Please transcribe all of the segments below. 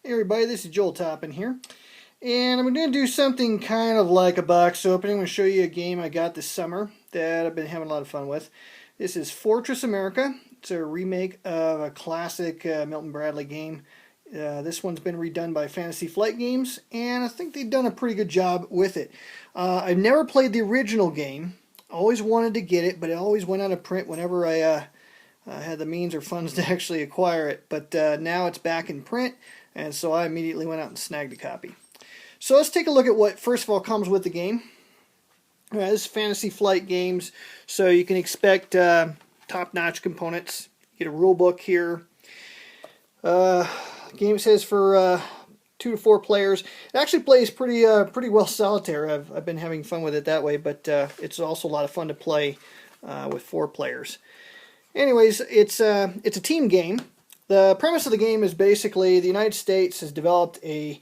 Hey everybody, this is Joel Toppin here, and I'm going to do something kind of like a box opening. I'm going to show you a game I got this summer that I've been having a lot of fun with. This is Fortress America. It's a remake of a classic Milton Bradley game. This one's been redone by Fantasy Flight Games, and I think they've done a pretty good job with it. I've never played the original game. Always wanted to get it, but it always went out of print whenever I had the means or funds to actually acquire it. But now it's back in print, and so I immediately went out and snagged a copy. So let's take a look at what, first of all, comes with the game. This is Fantasy Flight Games, so you can expect top-notch components. You get a rule book here. Game says for 2 to 4 players. It actually plays pretty well solitaire. I've been having fun with it that way, but it's also a lot of fun to play with 4 players. Anyways, it's a team game. The premise of the game is basically the United States has developed a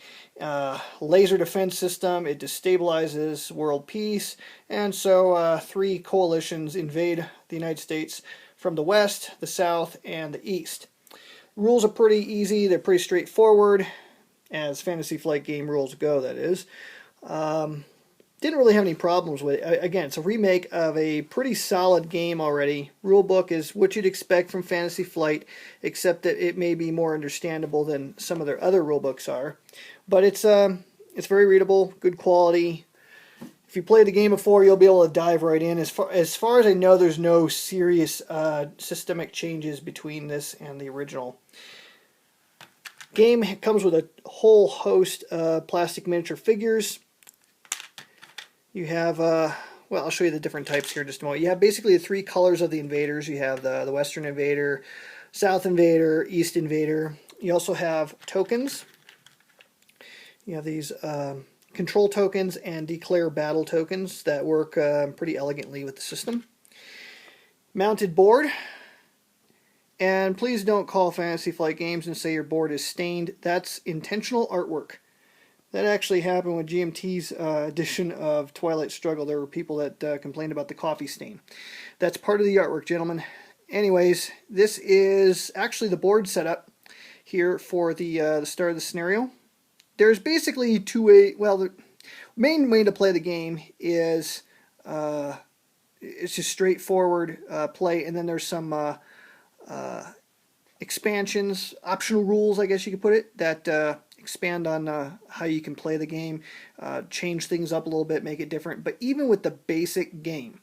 laser defense system. It destabilizes world peace, and so 3 coalitions invade the United States from the west, the south, and the east. Rules are pretty easy. They're pretty straightforward, as Fantasy Flight game rules go, that is. Didn't really have any problems with it. Again, it's a remake of a pretty solid game already. Rulebook is what you'd expect from Fantasy Flight, except that it may be more understandable than some of their other rulebooks are. But it's very readable, good quality. If you played the game before, you'll be able to dive right in. As far as I know, there's no serious systemic changes between this and the original. Game comes with a whole host of plastic miniature figures. You have, well, I'll show you the different types here in just a moment. You have basically the 3 colors of the invaders. You have the Western Invader, South Invader, East Invader. You also have tokens. You have these control tokens and declare battle tokens that work pretty elegantly with the system. Mounted board. And please don't call Fantasy Flight Games and say your board is stained. That's intentional artwork. That actually happened with GMT's edition of Twilight Struggle. There were people that complained about the coffee stain. That's part of the artwork, gentlemen. Anyways, this is actually the board setup here for the start of the scenario. There's basically 2 ways. Well, the main way to play the game is it's just straightforward play, and then there's some expansions, optional rules, I guess you could put it, that expand on how you can play the game, change things up a little bit, make it different. But even with the basic game,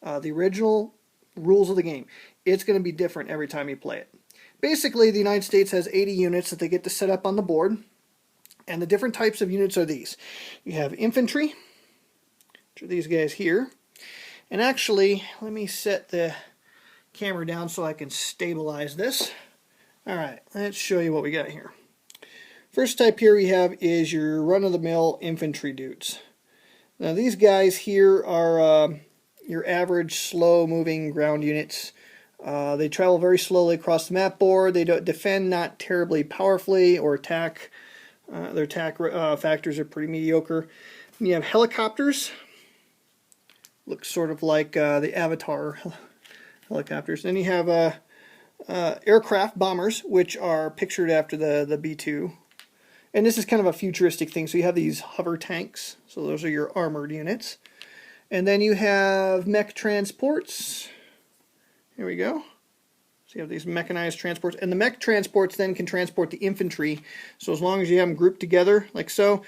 the original rules of the game, it's going to be different every time you play it. Basically, the United States has 80 units that they get to set up on the board, and the different types of units are these. You have infantry, which are these guys here. And actually, let me set the camera down so I can stabilize this. Alright, let's show you what we got here. First type here we have is your run-of-the-mill infantry dudes. Now these guys here are your average slow-moving ground units. They travel very slowly across the map board. They don't defend not terribly powerfully or attack. Their attack factors are pretty mediocre. And you have helicopters. Looks sort of like the Avatar helicopters. Then you have aircraft bombers, which are pictured after the B-2. And this is kind of a futuristic thing. So you have these hover tanks. So those are your armored units. And then you have mech transports. Here we go. So you have these mechanized transports. And the mech transports then can transport the infantry. So as long as you have them grouped together, like so,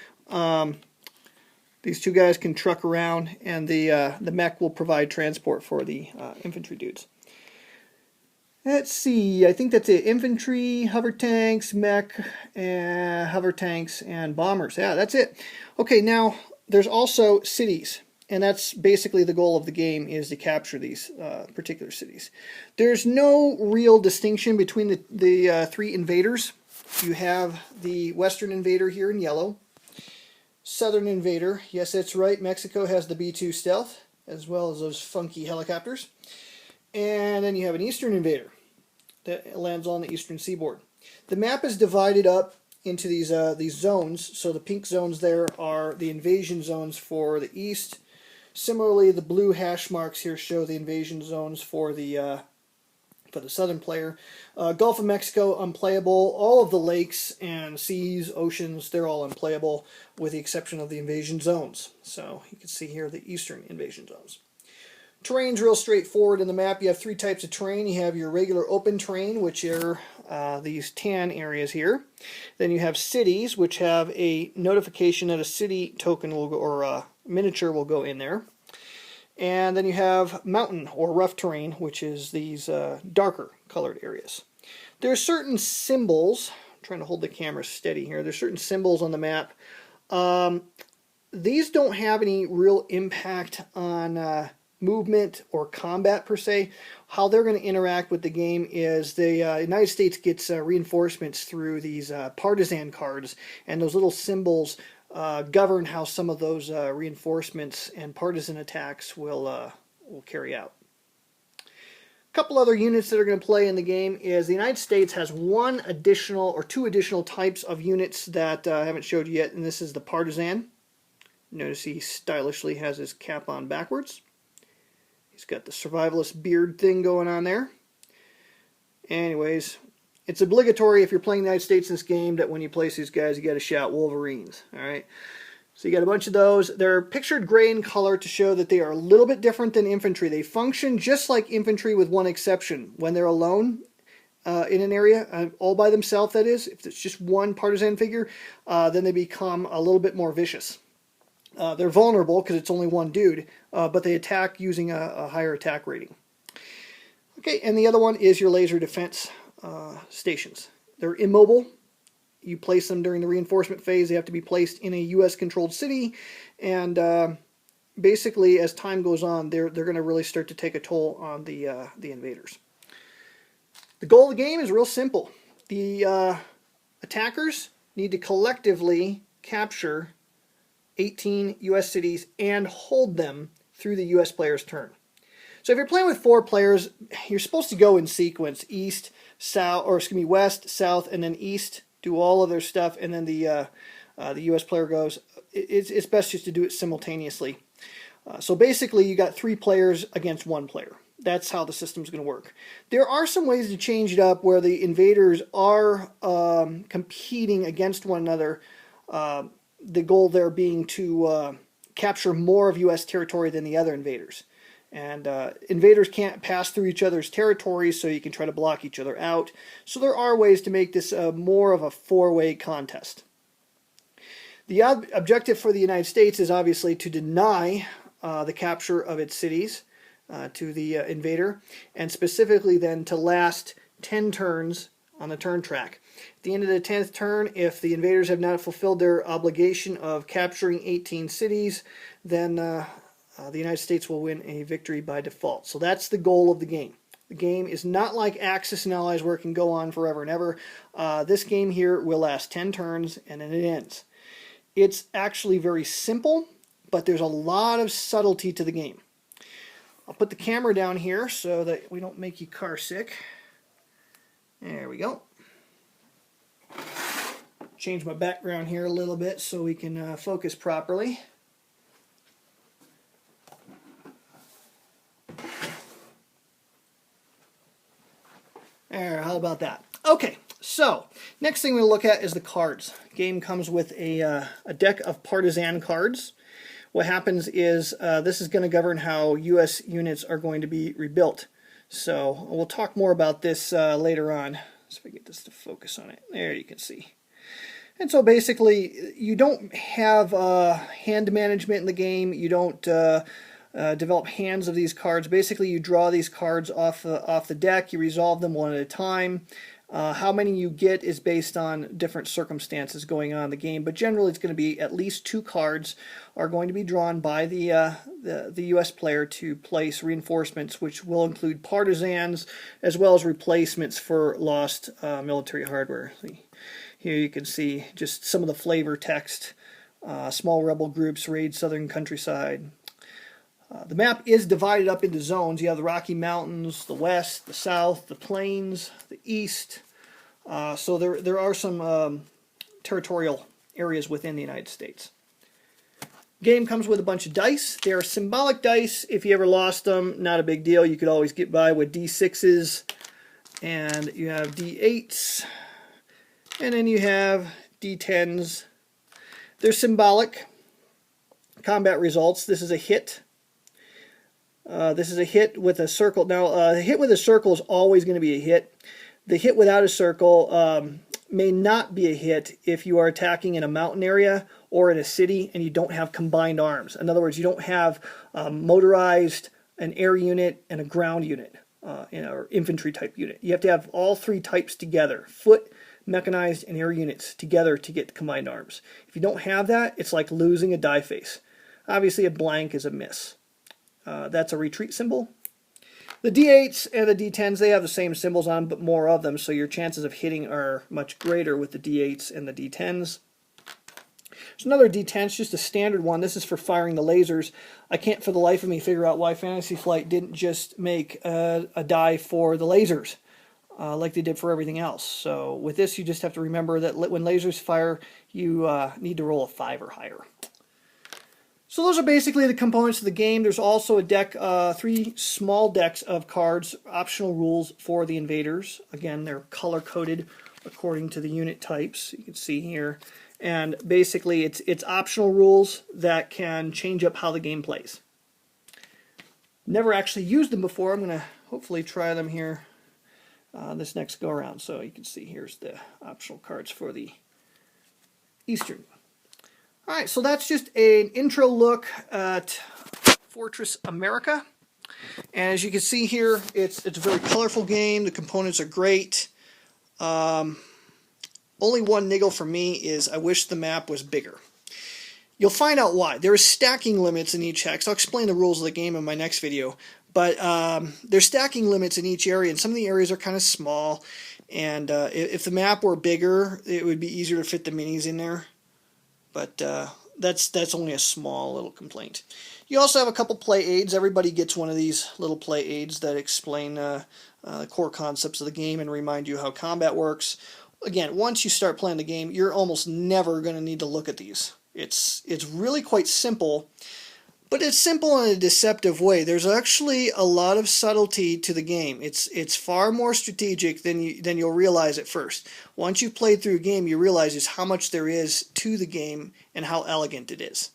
these 2 guys can truck around, and the mech will provide transport for the infantry dudes. Let's see, I think that's it. Infantry, hover tanks, mech, hover tanks, and bombers. Yeah, that's it. Okay, now there's also cities, and that's basically the goal of the game, is to capture these particular cities. There's no real distinction between the 3 invaders. You have the Western Invader here in yellow. Southern Invader, yes, that's right, Mexico has the B-2 stealth, as well as those funky helicopters. And then you have an Eastern Invader that lands on the eastern seaboard. The map is divided up into these zones. So the pink zones there are the invasion zones for the east. Similarly, the blue hash marks here show the invasion zones for the for the southern player. Gulf of Mexico, unplayable. All of the lakes and seas, oceans, they're all unplayable with the exception of the invasion zones. So you can see here the eastern invasion zones. Terrain's real straightforward in the map. You have 3 types of terrain. You have your regular open terrain, which are these tan areas here. Then you have cities, which have a notification that a city token will go, or a miniature will go in there. And then you have mountain or rough terrain, which is these darker colored areas. There are certain symbols. I'm trying to hold the camera steady here. There's certain symbols on the map. These don't have any real impact on movement or combat per se. How they're going to interact with the game is the United States gets reinforcements through these partisan cards, and those little symbols govern how some of those reinforcements and partisan attacks will carry out. A couple other units that are going to play in the game is the United States has 1 additional or 2 additional types of units that I haven't showed you yet, and this is the partisan. Notice he stylishly has his cap on backwards. He's got the survivalist beard thing going on there. Anyways, it's obligatory if you're playing the United States in this game that when you place these guys, you got to shout Wolverines. All right. So you got a bunch of those. They're pictured gray in color to show that they are a little bit different than infantry. They function just like infantry with one exception. When they're alone in an area, all by themselves, that is, if it's just one partisan figure, then they become a little bit more vicious. They're vulnerable because it's only one dude, but they attack using a higher attack rating. Okay, and the other one is your laser defense stations. They're immobile. You place them during the reinforcement phase. They have to be placed in a U.S.-controlled city, and basically, as time goes on, they're going to really start to take a toll on the invaders. The goal of the game is real simple. The attackers need to collectively capture 18 U.S. cities and hold them through the U.S. player's turn. So if you're playing with 4 players, you're supposed to go in sequence: east, south, or excuse me, west, south, and then east. Do all of their stuff, and then the U.S. player goes. It's best just to do it simultaneously. So basically, you got 3 players against 1 player. That's how the system's going to work. There are some ways to change it up where the invaders are competing against one another. The goal there being to capture more of U.S. territory than the other invaders. And invaders can't pass through each other's territories, so you can try to block each other out. So there are ways to make this more of a 4-way contest. The objective for the United States is obviously to deny the capture of its cities to the invader, and specifically then to last 10 turns on the turn track. At the end of the 10th turn, if the invaders have not fulfilled their obligation of capturing 18 cities, then the United States will win a victory by default. So that's the goal of the game. The game is not like Axis and Allies where it can go on forever and ever. This game here will last 10 turns and then it ends. It's actually very simple, but there's a lot of subtlety to the game. I'll put the camera down here so that we don't make you car sick. There we go. Change my background here a little bit so we can focus properly. There, how about that? Okay, so next thing we'll look at is the cards. The game comes with a deck of partisan cards. What happens is this is going to govern how U.S. units are going to be rebuilt. So we'll talk more about this later on. Let's see if I get this to focus on it. There you can see. And so basically, you don't have hand management in the game. You don't develop hands of these cards. Basically, you draw these cards off the deck. You resolve them one at a time. How many you get is based on different circumstances going on in the game, but generally it's going to be at least 2 cards are going to be drawn by the U.S. player to place reinforcements, which will include partisans as well as replacements for lost military hardware. Here you can see just some of the flavor text. Small rebel groups raid southern countryside. The map is divided up into zones. You have the Rocky Mountains, the west, the south, the plains, the east. So there are some territorial areas within the United States. Game comes with a bunch of dice. They are symbolic dice. If you ever lost them, not a big deal. You could always get by with D6s. And you have D8s, and then you have D10s. They're symbolic combat results. This is a hit. This is a hit with a circle. Now, a hit with a circle is always going to be a hit. The hit without a circle may not be a hit if you are attacking in a mountain area or in a city and you don't have combined arms. In other words, you don't have motorized, an air unit, and a ground unit, or infantry type unit. You have to have all three types together, foot, mechanized, and air units together to get combined arms. If you don't have that, it's like losing a die face. Obviously, a blank is a miss. That's a retreat symbol. The D8s and the D10s, they have the same symbols on, but more of them, so your chances of hitting are much greater with the D8s and the D10s. There's another D10, it's just a standard one. This is for firing the lasers. I can't for the life of me figure out why Fantasy Flight didn't just make a die for the lasers like they did for everything else. So with this, you just have to remember that when lasers fire, you need to roll a 5 or higher. So those are basically the components of the game. There's also a deck, 3 small decks of cards, optional rules for the invaders. Again, they're color-coded according to the unit types. You can see here. And basically, it's optional rules that can change up how the game plays. Never actually used them before. I'm going to hopefully try them here this next go-around. So you can see here's the optional cards for the Eastern. All right, so that's just an intro look at Fortress America. And as you can see here, it's a very colorful game. The components are great. Only one niggle for me is I wish the map was bigger. You'll find out why. There are stacking limits in each hex. I'll explain the rules of the game in my next video. But there's stacking limits in each area, and some of the areas are kind of small. And if the map were bigger, it would be easier to fit the minis in there. But that's only a small little complaint. You also have a couple play aids. Everybody gets one of these little play aids that explain the core concepts of the game and remind you how combat works. Again, once you start playing the game, you're almost never going to need to look at these. It's really quite simple, but it's simple in a deceptive way. There's actually a lot of subtlety to the game. It's far more strategic than you'll realize at first. Once you've played through a game, you realize just how much there is to the game and how elegant it is.